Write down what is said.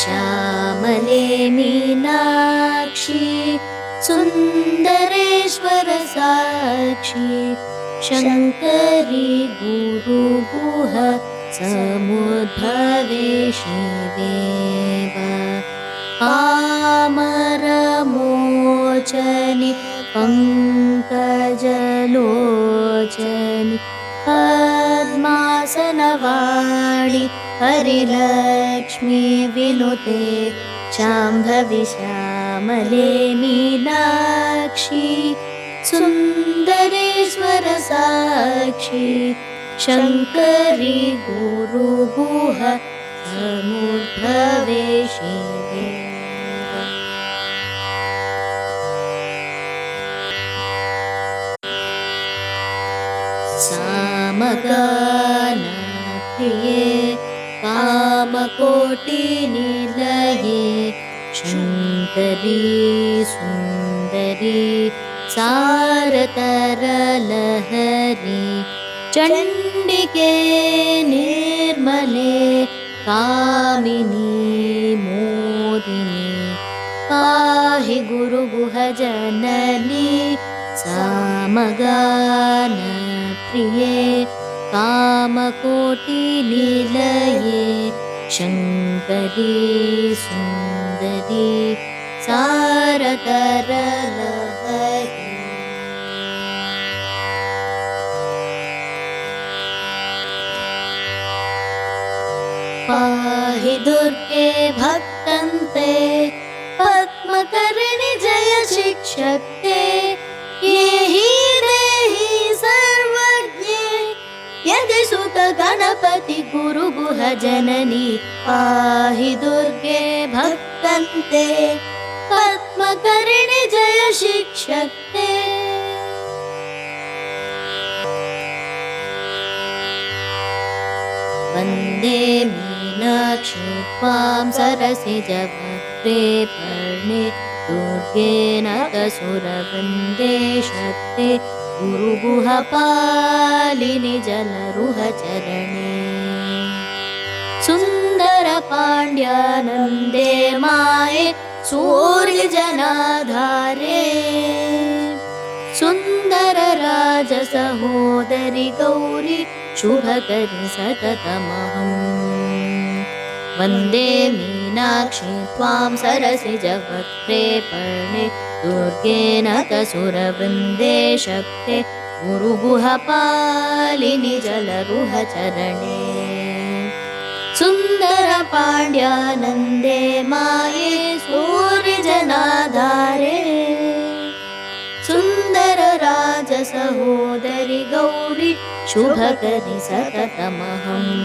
श्यामले मीनाक्षी सुन्दरेश्वर साक्षी शङ्करी गुरुगुह समुद्भवे शिवेव पामरमोचनि पङ्कजलोचनि पद्मासनवाणि हरिलक्ष्मी विनुते शाम्भवि श्यामले मीनाक्षी सुन्दरेश्वर साक्षी शङ्करी गुरुगुह समुद्भवे शिवे सामगानप्रिये कामकोटिनिलये शङ्करी सुन्दरी सारतरलहरी चण्डिके निर्मले कामिनी मोदिनी पाहि गुरुगुह जननी सामगानप्रिये कामकोटिनिलये शङ्करी सुन्दरी सारतरलहरी पाहि दुर्गे भक्तन्ते पद्मकर्णि जय शिक्षक्ते येहि देहि सर्वज्ञे यदि सुत गणपति गुरुगुह जननी पाहि दुर्गे भक्तन्ते पद्मकर्णि जय शिक्षक्ते वन्दे मीनाक्षी त्वां सरसिजभद्रे पर्णे दुर्गे नतसुरवन्दे शक्ते गुरुगुहपालिनि जलरुहचरणे सुन्दरपाण्ड्यानन्दे माये सूर्यजनाधारे सुन्दरराजसहोदरि गौरी शुभकरि सततमहम् वन्दे मीनाक्षी त्वां सरसिजवक्त्रे पर्णे दुर्गे नतसुरवृन्दे शक्ते गुरुगुहपालिनि जलरुहचरणे सुन्दरपाण्ड्यानन्दे माये सूर्यजनाधारे सुन्दरराजसहोदरि गौरी शुभकरि सततमहम्